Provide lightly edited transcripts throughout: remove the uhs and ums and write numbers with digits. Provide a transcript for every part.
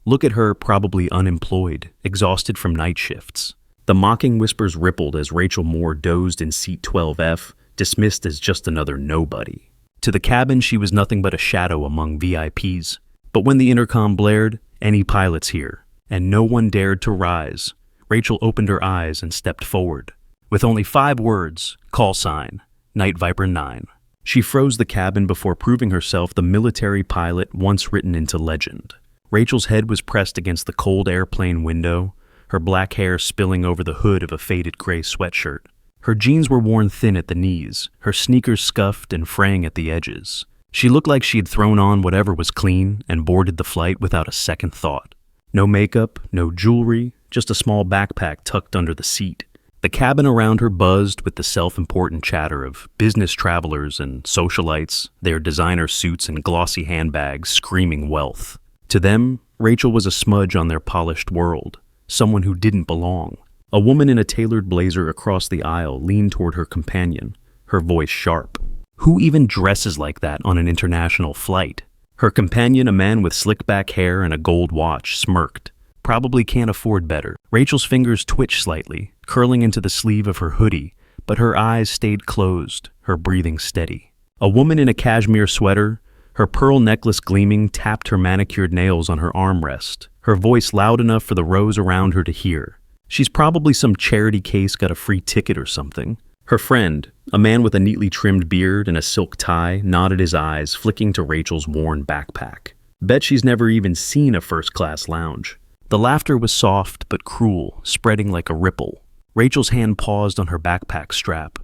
Look at her, probably unemployed, exhausted from night shifts. The mocking whispers rippled as Rachel Moore dozed in seat 12F, dismissed as just another nobody. To the cabin, she was nothing but a shadow among VIPs. But when the intercom blared, "Any pilots here?" and no one dared to rise, Rachel opened her eyes and stepped forward. With only 5 words, call sign, Night Viper 9. She froze the cabin before proving herself the military pilot once written into legend. Rachel's head was pressed against the cold airplane window, her black hair spilling over the hood of a faded gray sweatshirt. Her jeans were worn thin at the knees, her sneakers scuffed and fraying at the edges. She looked like she had thrown on whatever was clean and boarded the flight without a second thought. No makeup, no jewelry, just a small backpack tucked under the seat. The cabin around her buzzed with the self-important chatter of business travelers and socialites, their designer suits and glossy handbags screaming wealth. To them, Rachel was a smudge on their polished world, someone who didn't belong. A woman in a tailored blazer across the aisle leaned toward her companion, her voice sharp. Who even dresses like that on an international flight? Her companion, a man with slick-back hair and a gold watch, smirked. Probably can't afford better. Rachel's fingers twitched slightly, curling into the sleeve of her hoodie, but her eyes stayed closed, her breathing steady. A woman in a cashmere sweater, her pearl necklace gleaming, tapped her manicured nails on her armrest, her voice loud enough for the rows around her to hear. She's probably some charity case got a free ticket or something. Her friend, a man with a neatly trimmed beard and a silk tie, nodded his eyes, flicking to Rachel's worn backpack. Bet she's never even seen a first-class lounge. The laughter was soft but cruel, spreading like a ripple. Rachel's hand paused on her backpack strap,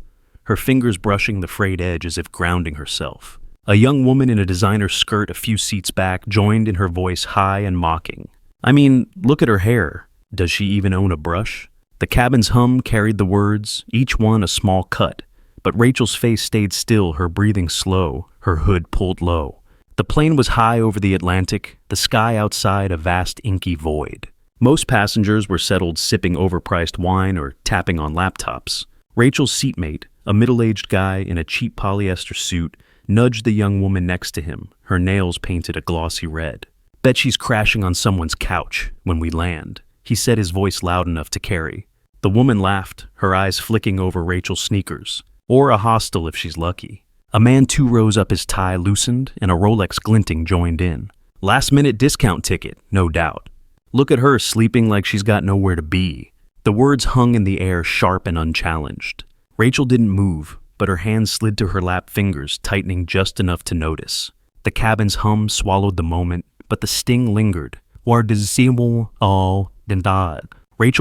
her fingers brushing the frayed edge as if grounding herself. A young woman in a designer skirt a few seats back joined in her voice high and mocking. I mean, look at her hair. Does she even own a brush? The cabin's hum carried the words, each one a small cut, but Rachel's face stayed still, her breathing slow, her hood pulled low. The plane was high over the Atlantic, the sky outside a vast inky void. Most passengers were settled sipping overpriced wine or tapping on laptops. Rachel's seatmate, a middle-aged guy in a cheap polyester suit, nudged the young woman next to him, her nails painted a glossy red. Bet she's crashing on someone's couch when we land, he said, his voice loud enough to carry. The woman laughed, her eyes flicking over Rachel's sneakers, or a hostel if she's lucky. A man 2 rows up, his tie loosened and a Rolex glinting joined in. Last-minute discount ticket, no doubt. Look at her sleeping like she's got nowhere to be. The words hung in the air, sharp and unchallenged. Rachel didn't move, but her hands slid to her lap fingers, tightening just enough to notice. The cabin's hum swallowed the moment, but the sting lingered. Rachel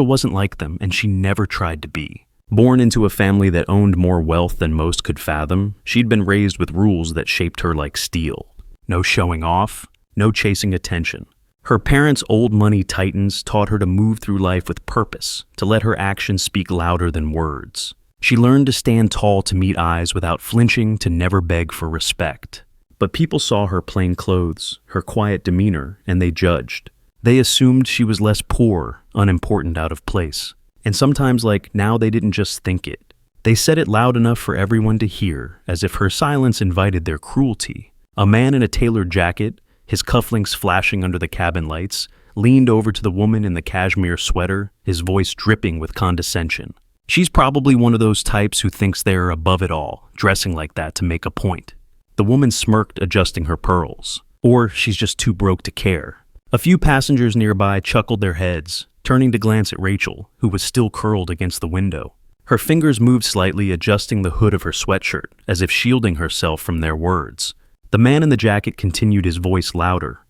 wasn't like them, and she never tried to be. Born into a family that owned more wealth than most could fathom, she'd been raised with rules that shaped her like steel. No showing off, no chasing attention. Her parents' old money titans taught her to move through life with purpose, to let her actions speak louder than words. She learned to stand tall to meet eyes without flinching, to never beg for respect. But people saw her plain clothes, her quiet demeanor, and they judged. They assumed she was less poor, unimportant, out of place. And sometimes, like now, they didn't just think it. They said it loud enough for everyone to hear, as if her silence invited their cruelty. A man in a tailored jacket, his cufflinks flashing under the cabin lights, leaned over to the woman in the cashmere sweater, his voice dripping with condescension. She's probably one of those types who thinks they're above it all, dressing like that to make a point. The woman smirked, adjusting her pearls. Or she's just too broke to care. A few passengers nearby chuckled their heads, turning to glance at Rachel, who was still curled against the window. Her fingers moved slightly, adjusting the hood of her sweatshirt, as if shielding herself from their words. The man in the jacket continued, his voice louder.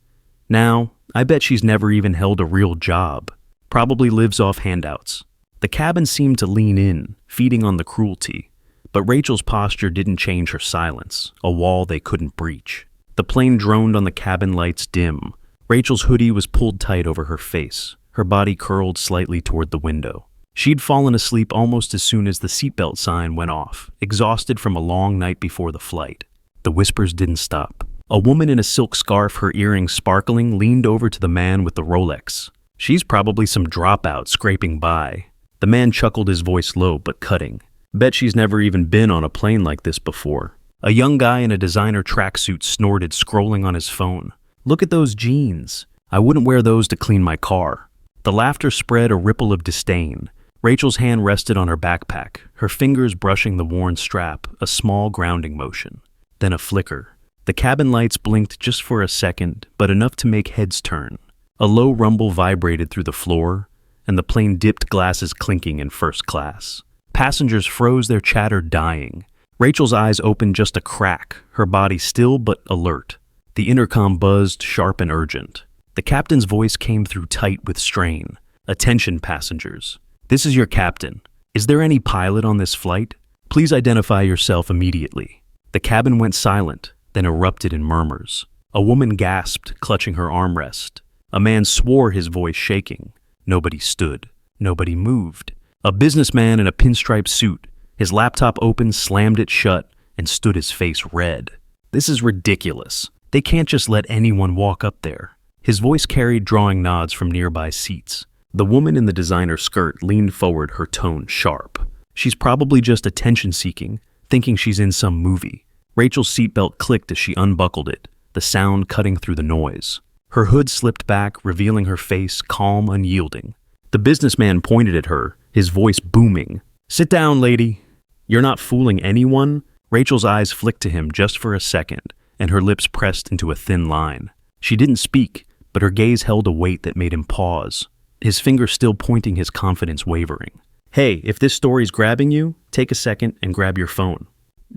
Now, I bet she's never even held a real job. Probably lives off handouts. The cabin seemed to lean in, feeding on the cruelty. But Rachel's posture didn't change her silence, a wall they couldn't breach. The plane droned on the cabin lights dim. Rachel's hoodie was pulled tight over her face, her body curled slightly toward the window. She'd fallen asleep almost as soon as the seatbelt sign went off, exhausted from a long night before the flight. The whispers didn't stop. A woman in a silk scarf, her earrings sparkling, leaned over to the man with the Rolex. She's probably some dropout scraping by. The man chuckled, his voice low but cutting. Bet she's never even been on a plane like this before. A young guy in a designer tracksuit snorted, scrolling on his phone. Look at those jeans. I wouldn't wear those to clean my car." The laughter spread a ripple of disdain. Rachel's hand rested on her backpack, her fingers brushing the worn strap, a small grounding motion. Then a flicker. The cabin lights blinked just for a second, but enough to make heads turn. A low rumble vibrated through the floor, and the plane dipped, glasses clinking in first class. Passengers froze, their chatter dying. Rachel's eyes opened just a crack, her body still but alert. The intercom buzzed, sharp and urgent. The captain's voice came through tight with strain. "Attention, passengers. This is your captain. Is there any pilot on this flight? Please identify yourself immediately." The cabin went silent, then erupted in murmurs. A woman gasped, clutching her armrest. A man swore, his voice shaking. Nobody stood. Nobody moved. A businessman in a pinstripe suit, his laptop open, slammed it shut, and stood, his face red. "This is ridiculous. They can't just let anyone walk up there." His voice carried drawing nods from nearby seats. The woman in the designer skirt leaned forward, her tone sharp. "She's probably just attention-seeking, thinking she's in some movie." Rachel's seatbelt clicked as she unbuckled it, the sound cutting through the noise. Her hood slipped back, revealing her face, calm, unyielding. The businessman pointed at her, his voice booming. "Sit down, lady. You're not fooling anyone?" Rachel's eyes flicked to him just for a second, and her lips pressed into a thin line. She didn't speak, but her gaze held a weight that made him pause, his finger still pointing, his confidence wavering. "Hey, if this story's grabbing you, take a second and grab your phone.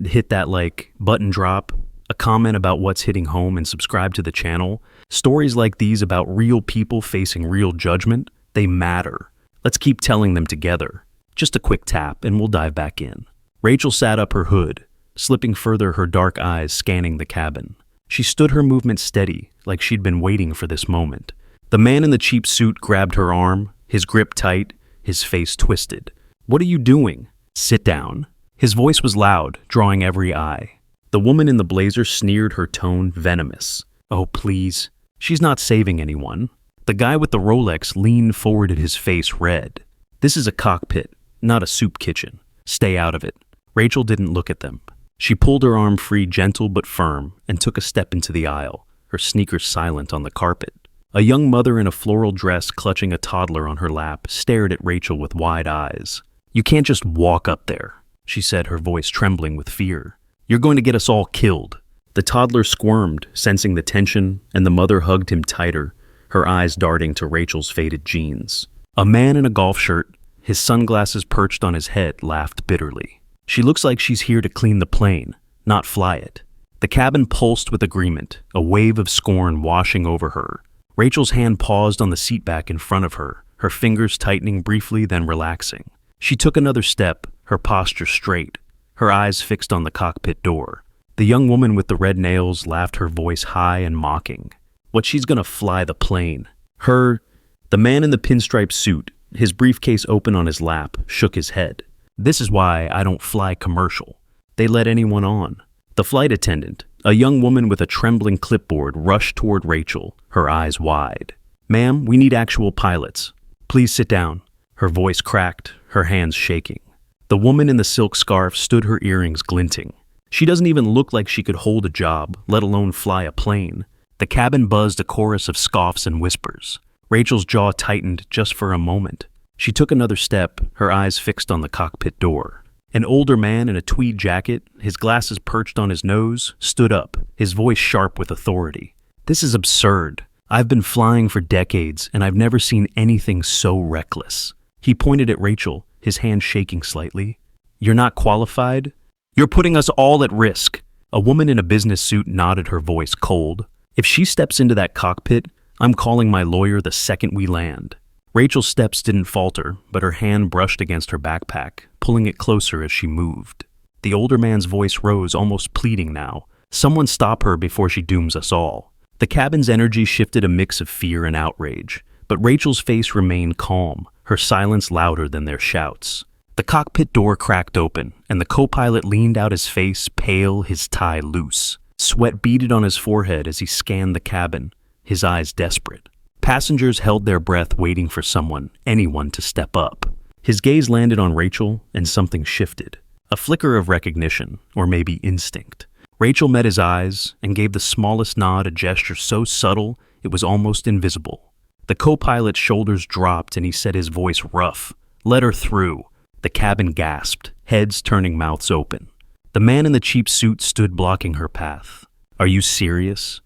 Hit that button drop, a comment about what's hitting home, and subscribe to the channel. Stories like these about real people facing real judgment, they matter. Let's keep telling them together." Just a quick tap and we'll dive back in. Rachel sat up, her hood slipping further, her dark eyes scanning the cabin. She stood, her movement steady, like she'd been waiting for this moment. The man in the cheap suit grabbed her arm, his grip tight, his face twisted. "What are you doing? Sit down." His voice was loud, drawing every eye. The woman in the blazer sneered, her tone venomous. "Oh, please. She's not saving anyone." The guy with the Rolex leaned forward, at his face red. "This is a cockpit, not a soup kitchen. Stay out of it." Rachel didn't look at them. She pulled her arm free, gentle but firm, and took a step into the aisle, her sneakers silent on the carpet. A young mother in a floral dress, clutching a toddler on her lap, stared at Rachel with wide eyes. "You can't just walk up there," she said, her voice trembling with fear. "You're going to get us all killed." The toddler squirmed, sensing the tension, and the mother hugged him tighter, her eyes darting to Rachel's faded jeans. A man in a golf shirt, his sunglasses perched on his head, laughed bitterly. "She looks like she's here to clean the plane, not fly it." The cabin pulsed with agreement, a wave of scorn washing over her. Rachel's hand paused on the seatback in front of her, her fingers tightening briefly, then relaxing. She took another step, her posture straight, her eyes fixed on the cockpit door. The young woman with the red nails laughed, her voice high and mocking. "What, she's gonna fly the plane? Her?" The man in the pinstripe suit, his briefcase open on his lap, shook his head. "This is why I don't fly commercial. They let anyone on." The flight attendant, a young woman with a trembling clipboard, rushed toward Rachel, her eyes wide. "Ma'am, we need actual pilots. Please sit down." Her voice cracked, her hands shaking. The woman in the silk scarf stood, her earrings glinting. "She doesn't even look like she could hold a job, let alone fly a plane." The cabin buzzed, a chorus of scoffs and whispers. Rachel's jaw tightened just for a moment. She took another step, her eyes fixed on the cockpit door. An older man in a tweed jacket, his glasses perched on his nose, stood up, his voice sharp with authority. "This is absurd. I've been flying for decades, and I've never seen anything so reckless." He pointed at Rachel, his hand shaking slightly. "You're not qualified? You're putting us all at risk." A woman in a business suit nodded, her voice cold. "If she steps into that cockpit, I'm calling my lawyer the second we land." Rachel's steps didn't falter, but her hand brushed against her backpack, pulling it closer as she moved. The older man's voice rose, almost pleading now. "Someone stop her before she dooms us all." The cabin's energy shifted, a mix of fear and outrage, but Rachel's face remained calm, her silence louder than their shouts. The cockpit door cracked open, and the co-pilot leaned out, his face pale, his tie loose. Sweat beaded on his forehead as he scanned the cabin, his eyes desperate. Passengers held their breath, waiting for someone, anyone, to step up. His gaze landed on Rachel, and something shifted. A flicker of recognition, or maybe instinct. Rachel met his eyes and gave the smallest nod, a gesture so subtle it it was almost invisible. The co-pilot's shoulders dropped and he said, his voice rough, "Let her through." The cabin gasped, heads turning mouths open. The man in the cheap suit stood blocking her path. "Are you serious?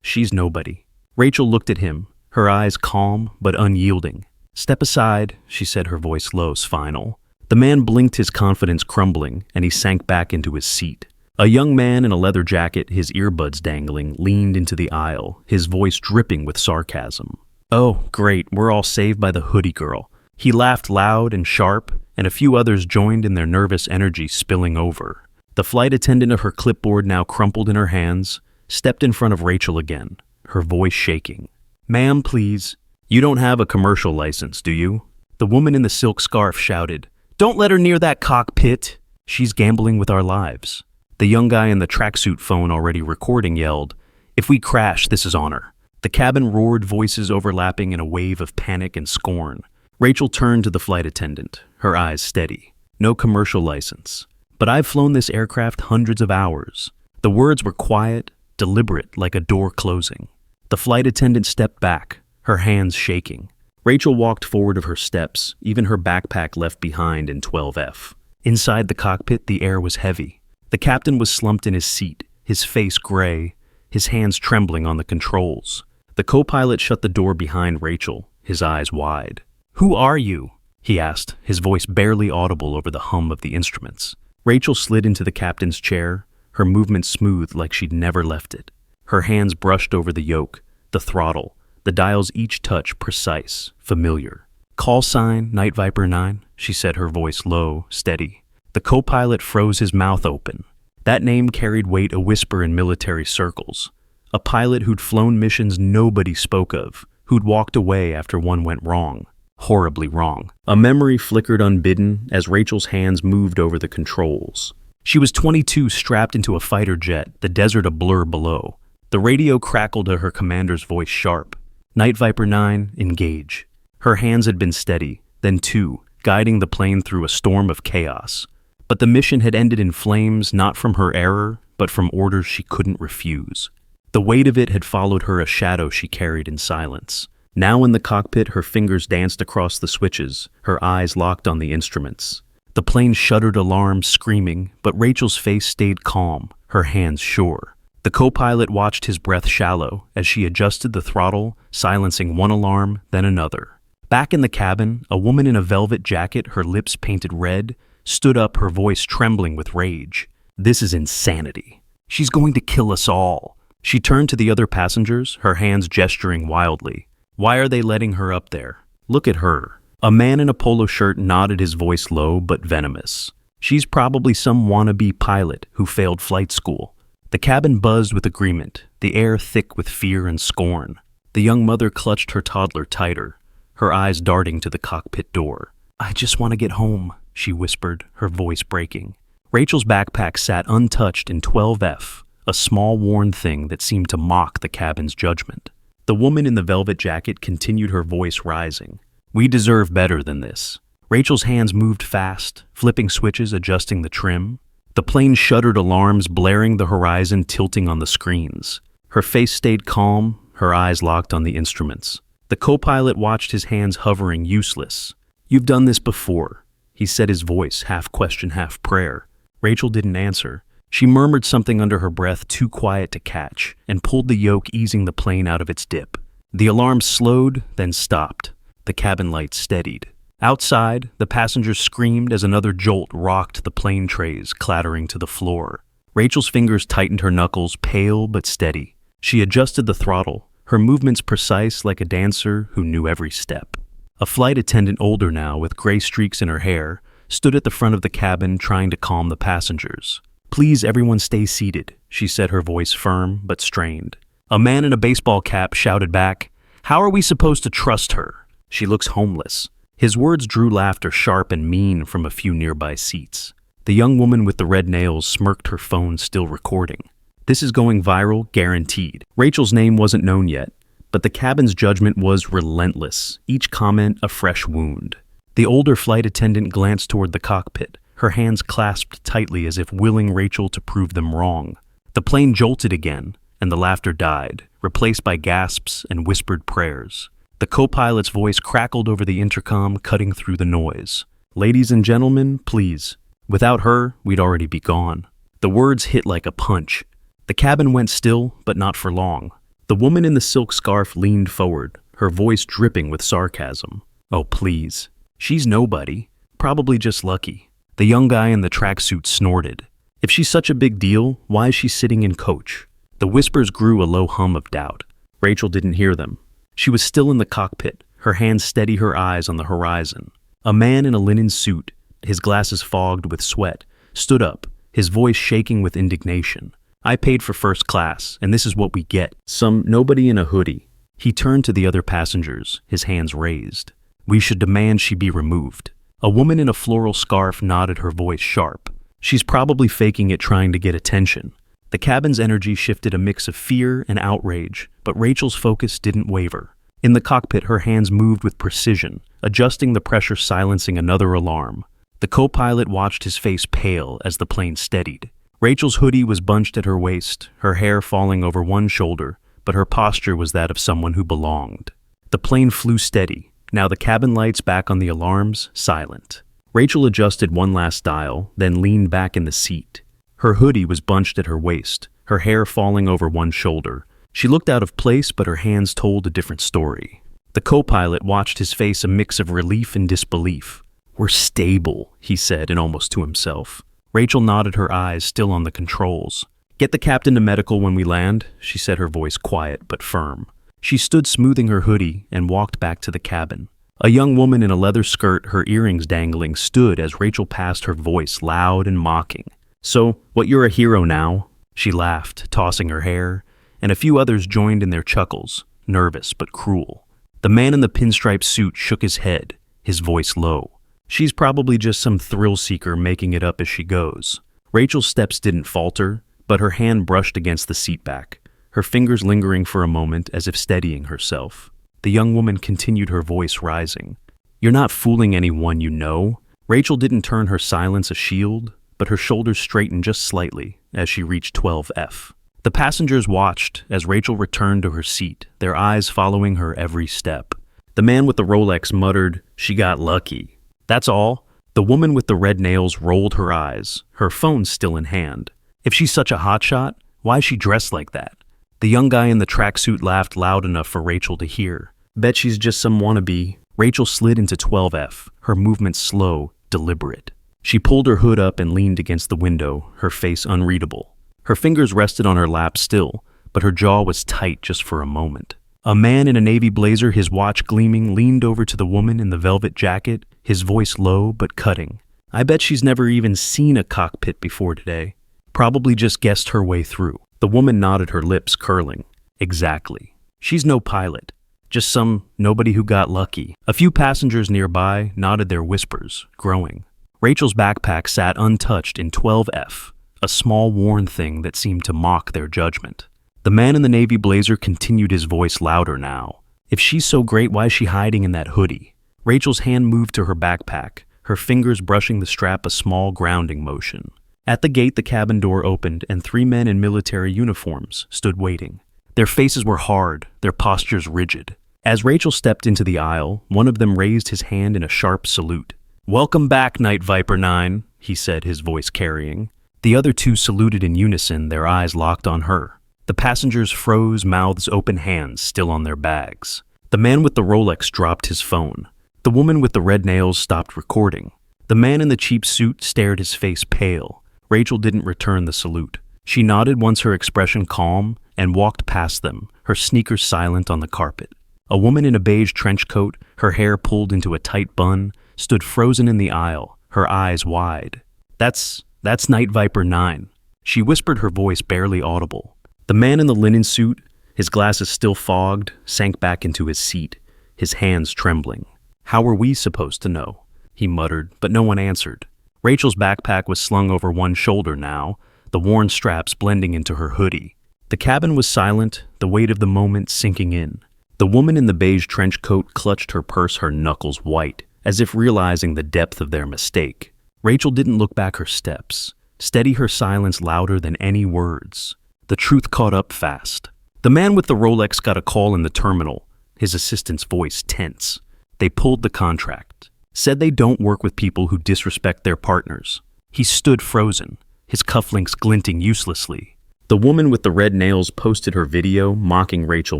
She's nobody." Rachel looked at him, her eyes calm but unyielding. "Step aside," she said, her voice low, final. The man blinked, his confidence crumbling, and he sank back into his seat. A young man in a leather jacket, his earbuds dangling, leaned into the aisle, his voice dripping with sarcasm. "Oh, great, we're all saved by the hoodie girl." He laughed loud and sharp, and a few others joined in, their nervous energy spilling over. The flight attendant, of her clipboard now crumpled in her hands, stepped in front of Rachel again, her voice shaking. "Ma'am, please. You don't have a commercial license, do you?" The woman in the silk scarf shouted, "Don't let her near that cockpit. She's gambling with our lives." The young guy in the tracksuit, phone already recording, yelled, "If we crash, this is on her." The cabin roared, voices overlapping in a wave of panic and scorn. Rachel turned to the flight attendant, her eyes steady. "No commercial license. But I've flown this aircraft hundreds of hours." The words were quiet, deliberate, like a door closing. The flight attendant stepped back, her hands shaking. Rachel walked forward of her steps, even her backpack left behind in 12F. Inside the cockpit, the air was heavy. The captain was slumped in his seat, his face gray, his hands trembling on the controls. The co-pilot shut the door behind Rachel, his eyes wide. "Who are you?" he asked, his voice barely audible over the hum of the instruments. Rachel slid into the captain's chair, her movement smooth like she'd never left it. Her hands brushed over the yoke, the throttle, the dials each touch precise, familiar. "Call sign, Night Viper 9, she said, her voice low, steady. The co-pilot froze, his mouth open. That name carried weight, a whisper in military circles. A pilot who'd flown missions nobody spoke of, who'd walked away after one went wrong. Horribly wrong. A memory flickered unbidden as Rachel's hands moved over the controls. She was 22, strapped into a fighter jet, the desert a blur below. The radio crackled to her commander's voice sharp. "Night Viper 9, engage." Her hands had been steady, then two, guiding the plane through a storm of chaos. But the mission had ended in flames, not from her error, but from orders she couldn't refuse. The weight of it had followed her, a shadow she carried in silence. Now in the cockpit, her fingers danced across the switches, her eyes locked on the instruments. The plane shuddered, alarm, screaming, but Rachel's face stayed calm, her hands sure. The co-pilot watched, his breath shallow, as she adjusted the throttle, silencing one alarm, then another. Back in the cabin, a woman in a velvet jacket, her lips painted red, stood up, her voice trembling with rage. "This is insanity. She's going to kill us all." She turned to the other passengers, her hands gesturing wildly. "Why are they letting her up there? Look at her." A man in a polo shirt nodded, his voice low but venomous. "She's probably some wannabe pilot who failed flight school." The cabin buzzed with agreement, the air thick with fear and scorn. The young mother clutched her toddler tighter, her eyes darting to the cockpit door. "I just want to get home," she whispered, her voice breaking. Rachel's backpack sat untouched in 12F, a small worn thing that seemed to mock the cabin's judgment. The woman in the velvet jacket continued, her voice rising. "We deserve better than this." Rachel's hands moved fast, flipping switches, adjusting the trim. The plane shuddered, alarms blaring, the horizon tilting on the screens. Her face stayed calm, her eyes locked on the instruments. The co-pilot watched, his hands hovering, useless. "You've done this before," he said, his voice half question, half prayer. Rachel didn't answer. She murmured something under her breath, too quiet to catch, and pulled the yoke, easing the plane out of its dip. The alarm slowed, then stopped. The cabin lights steadied. Outside, the passengers screamed as another jolt rocked the plane trays, clattering to the floor. Rachel's fingers tightened, her knuckles pale but steady. She adjusted the throttle, her movements precise like a dancer who knew every step. A flight attendant, older now, with gray streaks in her hair, stood at the front of the cabin trying to calm the passengers. "Please, everyone stay seated," she said, her voice firm but strained. A man in a baseball cap shouted back, "How are we supposed to trust her? She looks homeless." His words drew laughter, sharp and mean, from a few nearby seats. The young woman with the red nails smirked, her phone still recording. "This is going viral, guaranteed." Rachel's name wasn't known yet, but the cabin's judgment was relentless, each comment a fresh wound. The older flight attendant glanced toward the cockpit, her hands clasped tightly as if willing Rachel to prove them wrong. The plane jolted again, and the laughter died, replaced by gasps and whispered prayers. The co-pilot's voice crackled over the intercom, cutting through the noise. "Ladies and gentlemen, please. Without her, we'd already be gone." The words hit like a punch. The cabin went still, but not for long. The woman in the silk scarf leaned forward, her voice dripping with sarcasm. "Oh, please. She's nobody. Probably just lucky." The young guy in the tracksuit snorted. "If she's such a big deal, why is she sitting in coach?" The whispers grew a low hum of doubt. Rachel didn't hear them. She was still in the cockpit, her hands steady, her eyes on the horizon. A man in a linen suit, his glasses fogged with sweat, stood up, his voice shaking with indignation. "I paid for first class, and this is what we get. Some nobody in a hoodie." He turned to the other passengers, his hands raised. "We should demand she be removed." A woman in a floral scarf nodded, her voice sharp. "She's probably faking it, trying to get attention." The cabin's energy shifted, a mix of fear and outrage, but Rachel's focus didn't waver. In the cockpit, her hands moved with precision, adjusting the pressure, silencing another alarm. The co-pilot watched, his face pale as the plane steadied. Rachel's hoodie was bunched at her waist, her hair falling over one shoulder, but her posture was that of someone who belonged. The plane flew steady. Now the cabin lights back on, the alarms silent. Rachel adjusted one last dial, then leaned back in the seat. Her hoodie was bunched at her waist, her hair falling over one shoulder. She looked out of place, but her hands told a different story. The co-pilot watched, his face a mix of relief and disbelief. "We're stable," he said, and almost to himself. Rachel nodded, her eyes still on the controls. "Get the captain to medical when we land," she said, her voice quiet but firm. She stood smoothing her hoodie and walked back to the cabin. A young woman in a leather skirt, her earrings dangling, stood as Rachel passed, her voice loud and mocking. "So, what, you're a hero now?" She laughed, tossing her hair, and a few others joined in their chuckles, nervous but cruel. The man in the pinstripe suit shook his head, his voice low. "She's probably just some thrill seeker making it up as she goes." Rachel's steps didn't falter, but her hand brushed against the seat back, her fingers lingering for a moment as if steadying herself. The young woman continued, her voice rising. "You're not fooling anyone, you know." Rachel didn't turn her silence a shield, but her shoulders straightened just slightly as she reached 12F. The passengers watched as Rachel returned to her seat, their eyes following her every step. The man with the Rolex muttered, "She got lucky." "That's all." The woman with the red nails rolled her eyes, her phone still in hand. "If she's such a hotshot, why is she dressed like that?" The young guy in the tracksuit laughed loud enough for Rachel to hear. "Bet she's just some wannabe." Rachel slid into 12F, her movements slow, deliberate. She pulled her hood up and leaned against the window, her face unreadable. Her fingers rested on her lap still, but her jaw was tight just for a moment. A man in a navy blazer, his watch gleaming, leaned over to the woman in the velvet jacket, his voice low but cutting. "I bet she's never even seen a cockpit before today. Probably just guessed her way through." The woman nodded, her lips curling. "Exactly. She's no pilot. Just some nobody who got lucky." A few passengers nearby nodded, their whispers growing. Rachel's backpack sat untouched in 12F, a small worn thing that seemed to mock their judgment. The man in the navy blazer continued, his voice louder now. "If she's so great, why is she hiding in that hoodie?" Rachel's hand moved to her backpack, her fingers brushing the strap, a small grounding motion. At the gate, the cabin door opened, and 3 men in military uniforms stood waiting. Their faces were hard, their postures rigid. As Rachel stepped into the aisle, one of them raised his hand in a sharp salute. "Welcome back, Night Viper 9, he said, his voice carrying. The other 2 saluted in unison, their eyes locked on her. The passengers froze, mouths open, hands still on their bags. The man with the Rolex dropped his phone. The woman with the red nails stopped recording. The man in the cheap suit stared, his face pale. Rachel didn't return the salute. She nodded once, her expression calm, and walked past them, her sneakers silent on the carpet. A woman in a beige trench coat, her hair pulled into a tight bun, stood frozen in the aisle, her eyes wide. That's Night Viper 9. She whispered, her voice barely audible. The man in the linen suit, his glasses still fogged, sank back into his seat, his hands trembling. "How were we supposed to know?" he muttered, but no one answered. Rachel's backpack was slung over one shoulder now, the worn straps blending into her hoodie. The cabin was silent, the weight of the moment sinking in. The woman in the beige trench coat clutched her purse, her knuckles white, as if realizing the depth of their mistake. Rachel didn't look back, her steps, steady, her silence louder than any words. The truth caught up fast. The man with the Rolex got a call in the terminal, his assistant's voice tense. They pulled the contract, said they don't work with people who disrespect their partners. He stood frozen, his cufflinks glinting uselessly. The woman with the red nails posted her video mocking Rachel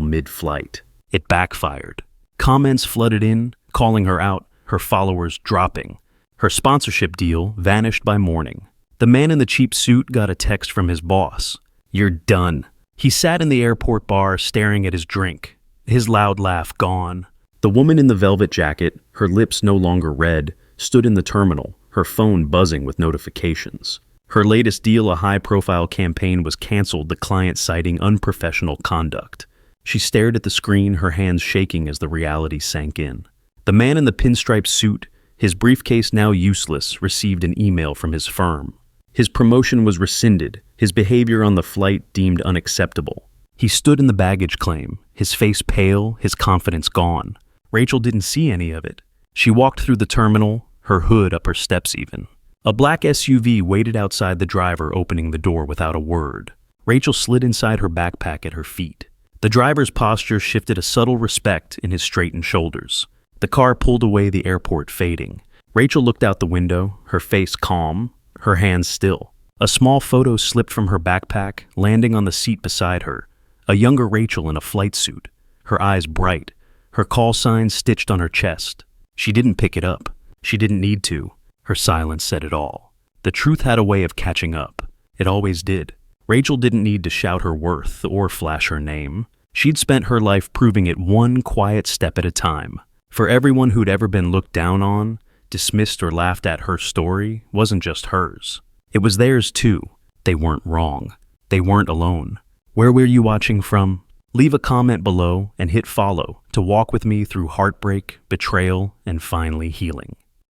mid-flight. It backfired. Comments flooded in, calling her out, her followers dropping. Her sponsorship deal vanished by morning. The man in the cheap suit got a text from his boss. "You're done." He sat in the airport bar staring at his drink, his loud laugh gone. The woman in the velvet jacket, her lips no longer red, stood in the terminal, her phone buzzing with notifications. Her latest deal, a high-profile campaign, was canceled, the client citing unprofessional conduct. She stared at the screen, her hands shaking as the reality sank in. The man in the pinstripe suit, his briefcase now useless, received an email from his firm. His promotion was rescinded, his behavior on the flight deemed unacceptable. He stood in the baggage claim, his face pale, his confidence gone. Rachel didn't see any of it. She walked through the terminal, her hood up her steps even. A black SUV waited outside the driver, opening the door without a word. Rachel slid inside her backpack at her feet. The driver's posture shifted a subtle respect in his straightened shoulders. The car pulled away, the airport fading. Rachel looked out the window, her face calm, her hands still. A small photo slipped from her backpack, landing on the seat beside her. A younger Rachel in a flight suit, her eyes bright, her call sign stitched on her chest. She didn't pick it up. She didn't need to. Her silence said it all. The truth had a way of catching up. It always did. Rachel didn't need to shout her worth or flash her name. She'd spent her life proving it one quiet step at a time. For everyone who'd ever been looked down on, dismissed or laughed at, her story wasn't just hers. It was theirs too. They weren't wrong. They weren't alone. Where were you watching from? Leave a comment below and hit follow to walk with me through heartbreak, betrayal, and finally healing.